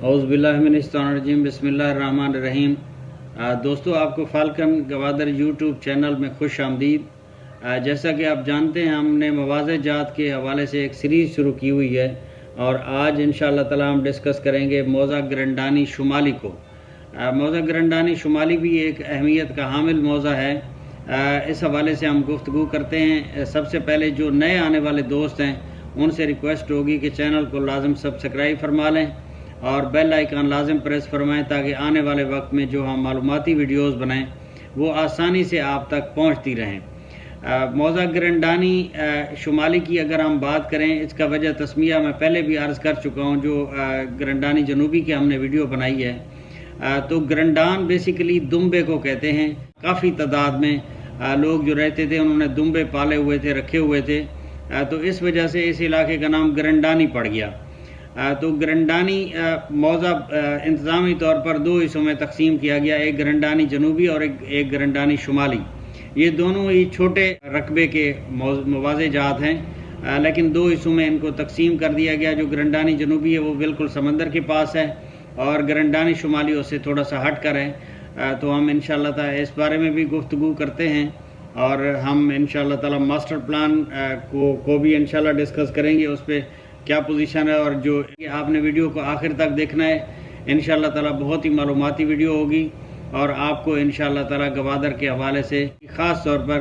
اعوذ باللہ من الشیطان الرجیم بسم اللہ الرحمن الرحیم۔ دوستو، آپ کو فالکن گوادر یوٹیوب چینل میں خوش آمدید۔ جیسا کہ آپ جانتے ہیں، ہم نے مواضع جات کے حوالے سے ایک سیریز شروع کی ہوئی ہے اور آج انشاءاللہ تعالی ہم ڈسکس کریں گے موضع گرنڈانی شمالی کو۔ موضع گرنڈانی شمالی بھی ایک اہمیت کا حامل موضع ہے۔ اس حوالے سے ہم گفتگو کرتے ہیں۔ سب سے پہلے جو نئے آنے والے دوست ہیں ان سے ریکویسٹ ہوگی کہ چینل کو لازم سبسکرائب فرما لیں اور بیل آئیکن لازم پریس فرمائیں تاکہ آنے والے وقت میں جو ہم معلوماتی ویڈیوز بنائیں وہ آسانی سے آپ تک پہنچتی رہیں۔ موضع گرنڈانی شمالی کی اگر ہم بات کریں، اس کا وجہ تسمیہ میں پہلے بھی عرض کر چکا ہوں، جو گرنڈانی جنوبی کی ہم نے ویڈیو بنائی ہے۔ تو گرنڈان بیسیکلی دمبے کو کہتے ہیں۔ کافی تعداد میں لوگ جو رہتے تھے انہوں نے دمبے پالے ہوئے تھے، رکھے ہوئے تھے، تو اس وجہ سے اس علاقے کا نام گرنڈانی پڑ گیا۔ تو گرنڈانی موضع انتظامی طور پر دو حصوں میں تقسیم کیا گیا، ایک گرنڈانی جنوبی اور ایک گرنڈانی شمالی۔ یہ دونوں ہی چھوٹے رقبے کے مواضع جات ہیں، لیکن دو حصوں میں ان کو تقسیم کر دیا گیا۔ جو گرنڈانی جنوبی ہے وہ بالکل سمندر کے پاس ہے اور گرنڈانی شمالی اس سے تھوڑا سا ہٹ کر ہے۔ تو ہم انشاءاللہ تعالی اس بارے میں بھی گفتگو کرتے ہیں اور ہم انشاءاللہ تعالی ماسٹر پلان کو بھی انشاءاللہ ڈسکس کریں گے، اس پہ کیا پوزیشن ہے، اور جو آپ نے ویڈیو کو آخر تک دیکھنا ہے۔ انشاءاللہ تعالی بہت ہی معلوماتی ویڈیو ہوگی اور آپ کو انشاءاللہ تعالی گوادر کے حوالے سے، خاص طور پر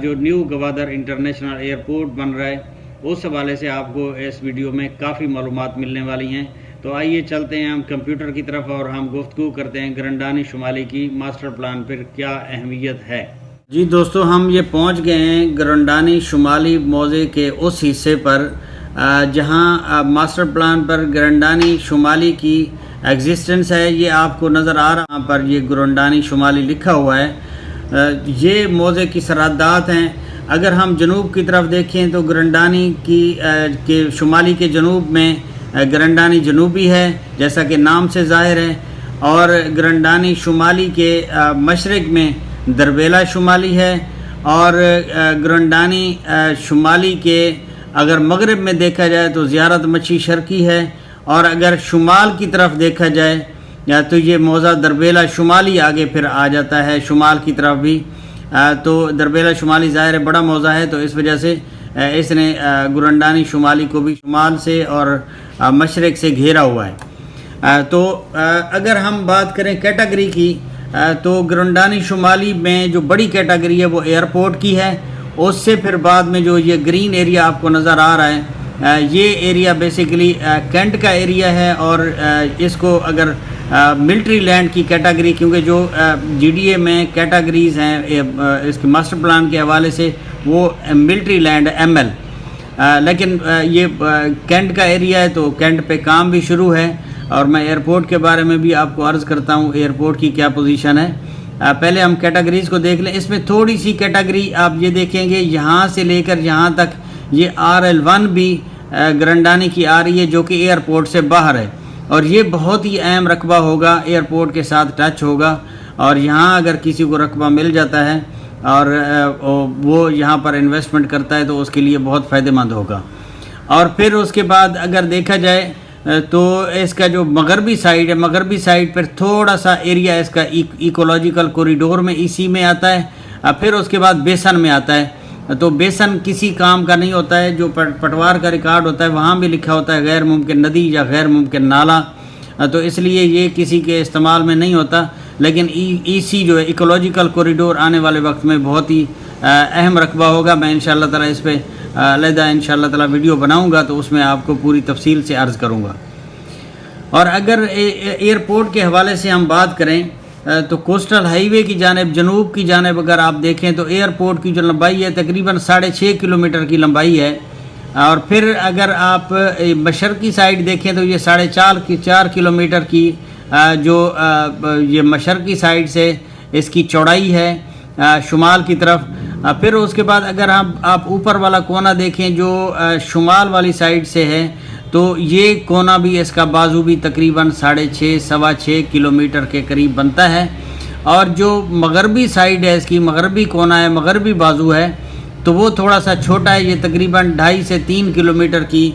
جو نیو گوادر انٹرنیشنل ایئرپورٹ بن رہا ہے اس حوالے سے آپ کو اس ویڈیو میں کافی معلومات ملنے والی ہیں۔ تو آئیے چلتے ہیں ہم کمپیوٹر کی طرف اور ہم گفتگو کرتے ہیں گرنڈانی شمالی کی ماسٹر پلان پر کیا اہمیت ہے۔ جی دوستو، ہم یہ پہنچ گئے ہیں گرنڈانی شمالی موضع کے اس حصے پر جہاں ماسٹر پلان پر گرنڈانی شمالی کی ایگزسٹنس ہے۔ یہ آپ کو نظر آ رہا پر یہ گرنڈانی شمالی لکھا ہوا ہے۔ یہ موضع کی سرحدات ہیں۔ اگر ہم جنوب کی طرف دیکھیں تو گرنڈانی کے شمالی کے جنوب میں گرنڈانی جنوبی ہے، جیسا کہ نام سے ظاہر ہے، اور گرنڈانی شمالی کے مشرق میں دربیلا شمالی ہے، اور گرنڈانی شمالی کے اگر مغرب میں دیکھا جائے تو زیارت مچھی شرقی ہے، اور اگر شمال کی طرف دیکھا جائے تو یہ موضع دربیلا شمالی آگے پھر آ جاتا ہے شمال کی طرف بھی۔ تو دربیلا شمالی ظاہر ہے بڑا موضع ہے، تو اس وجہ سے اس نے گرنڈانی شمالی کو بھی شمال سے اور مشرق سے گھیرا ہوا ہے۔ تو اگر ہم بات کریں کیٹاگری کی، تو گرنڈانی شمالی میں جو بڑی کیٹاگری ہے وہ ایئرپورٹ کی ہے۔ اس سے پھر بعد میں جو یہ گرین ایریا آپ کو نظر آ رہا ہے، یہ ایریا بیسیکلی کینٹ کا ایریا ہے، اور اس کو اگر ملٹری لینڈ کی کیٹاگری، کیونکہ جو جی ڈی اے میں کیٹاگریز ہیں اس کے ماسٹر پلان کے حوالے سے وہ ملٹری لینڈ ایم ایل، لیکن یہ کینٹ کا ایریا ہے تو کینٹ پہ کام بھی شروع ہے۔ اور میں ایئرپورٹ کے بارے میں بھی آپ کو عرض کرتا ہوں ایئرپورٹ کی کیا پوزیشن ہے۔ پہلے ہم کیٹاگریز کو دیکھ لیں۔ اس میں تھوڑی سی کیٹاگری آپ یہ دیکھیں گے، یہاں سے لے کر یہاں تک یہ RL1 بھی گرنڈانی کی آ رہی ہے، جو کہ ایئرپورٹ سے باہر ہے، اور یہ بہت ہی اہم رقبہ ہوگا، ایئرپورٹ کے ساتھ ٹچ ہوگا، اور یہاں اگر کسی کو رقبہ مل جاتا ہے اور وہ یہاں پر انویسٹمنٹ کرتا ہے تو اس کے لیے بہت فائدہ مند ہوگا۔ اور پھر اس کے بعد اگر دیکھا جائے تو اس کا جو مغربی سائیڈ ہے، مغربی سائیڈ پر تھوڑا سا ایریا اس کا ایکولوجیکل کوریڈور میں اسی میں آتا ہے۔ پھر اس کے بعد بیسن میں آتا ہے، تو بیسن کسی کام کا نہیں ہوتا ہے۔ جو پٹوار کا ریکارڈ ہوتا ہے وہاں بھی لکھا ہوتا ہے غیر ممکن ندی یا غیر ممکن نالا، تو اس لیے یہ کسی کے استعمال میں نہیں ہوتا۔ لیکن ای سی جو ہے ایکولوجیکل کوریڈور آنے والے وقت میں بہت ہی اہم رقبہ ہوگا۔ میں انشاءاللہ تعالی اس پہ علیحدہ انشاءاللہ تعالی ویڈیو بناؤں گا تو اس میں آپ کو پوری تفصیل سے عرض کروں گا۔ اور اگر ایئرپورٹ کے حوالے سے ہم بات کریں تو کوسٹل ہائی وے کی جانب، جنوب کی جانب اگر آپ دیکھیں تو ایئرپورٹ کی جو لمبائی ہے تقریباً 6.5 کلومیٹر کی لمبائی ہے، اور پھر اگر آپ مشرقی سائڈ دیکھیں تو یہ 4.5 کلومیٹر کی جو یہ مشرقی سائڈ سے اس کی چوڑائی ہے شمال کی طرف۔ پھر اس کے بعد اگر آپ اوپر والا کونا دیکھیں جو شمال والی سائڈ سے ہے، تو یہ کونا بھی اس کا بازو بھی تقریباً 6.5 کلومیٹر کے قریب بنتا ہے، اور جو مغربی سائڈ ہے اس کی مغربی کونا ہے، مغربی بازو ہے، تو وہ تھوڑا سا چھوٹا ہے، یہ تقریباً 2.5 سے 3 کلومیٹر کی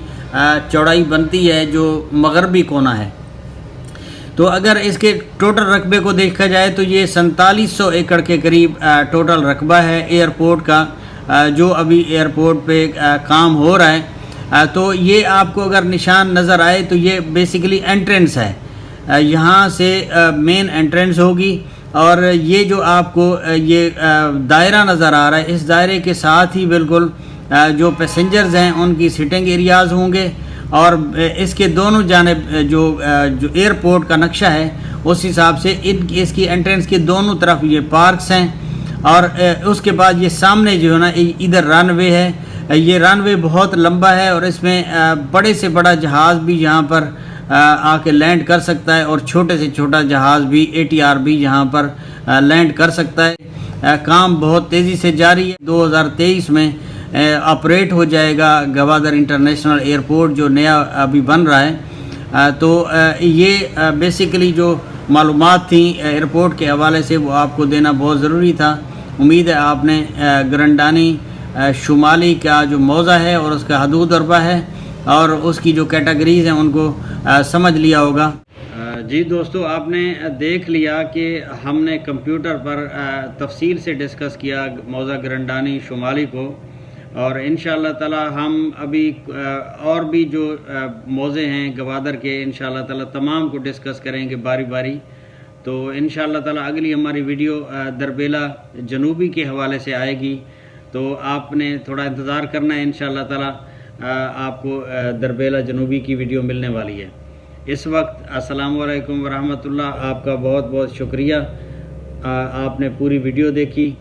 چوڑائی بنتی ہے جو مغربی کونا ہے۔ تو اگر اس کے ٹوٹل رقبے کو دیکھا جائے تو یہ 4700 ایکڑ کے قریب ٹوٹل رقبہ ہے ایئرپورٹ کا، جو ابھی ایئرپورٹ پہ کام ہو رہا ہے۔ تو یہ آپ کو اگر نشان نظر آئے تو یہ بیسیکلی انٹرنس ہے، یہاں سے مین انٹرنس ہوگی، اور یہ جو آپ کو یہ دائرہ نظر آ رہا ہے، اس دائرے کے ساتھ ہی بالکل جو پیسنجرز ہیں ان کی سٹنگ ایریاز ہوں گے، اور اس کے دونوں جانب جو ایئرپورٹ کا نقشہ ہے اس حساب سے اس کی انٹرنس کے دونوں طرف یہ پارکس ہیں، اور اس کے بعد یہ سامنے جو ہے نا ادھر رن وے ہے۔ یہ رن وے بہت لمبا ہے، اور اس میں بڑے سے بڑا جہاز بھی یہاں پر آ کے لینڈ کر سکتا ہے، اور چھوٹے سے چھوٹا جہاز بھی ATR بھی یہاں پر لینڈ کر سکتا ہے۔ کام بہت تیزی سے جاری ہے، 2023 میں آپریٹ ہو جائے گا گوادر انٹرنیشنل ایئرپورٹ جو نیا ابھی بن رہا ہے۔ تو یہ بیسیکلی جو معلومات تھیں ایئرپورٹ کے حوالے سے وہ آپ کو دینا بہت ضروری تھا۔ امید ہے آپ نے گرنڈانی شمالی کا جو موضع ہے اور اس کا حدود اربہ ہے اور اس کی جو کیٹیگریز ہیں ان کو سمجھ لیا ہوگا۔ جی دوستو، آپ نے دیکھ لیا کہ ہم نے کمپیوٹر پر تفصیل سے ڈسکس کیا موضع گرنڈانی شمالی کو، اور انشاءاللہ تعالی ہم ابھی اور بھی جو موضع ہیں گوادر کے انشاءاللہ تعالی تمام کو ڈسکس کریں گے باری باری۔ تو انشاءاللہ تعالی اگلی ہماری ویڈیو دربیلا جنوبی کے حوالے سے آئے گی، تو آپ نے تھوڑا انتظار کرنا ہے، انشاءاللہ تعالی آپ کو دربیلا جنوبی کی ویڈیو ملنے والی ہے۔ اس وقت السلام علیکم ورحمۃ اللہ، آپ کا بہت بہت شکریہ، آپ نے پوری ویڈیو دیکھی۔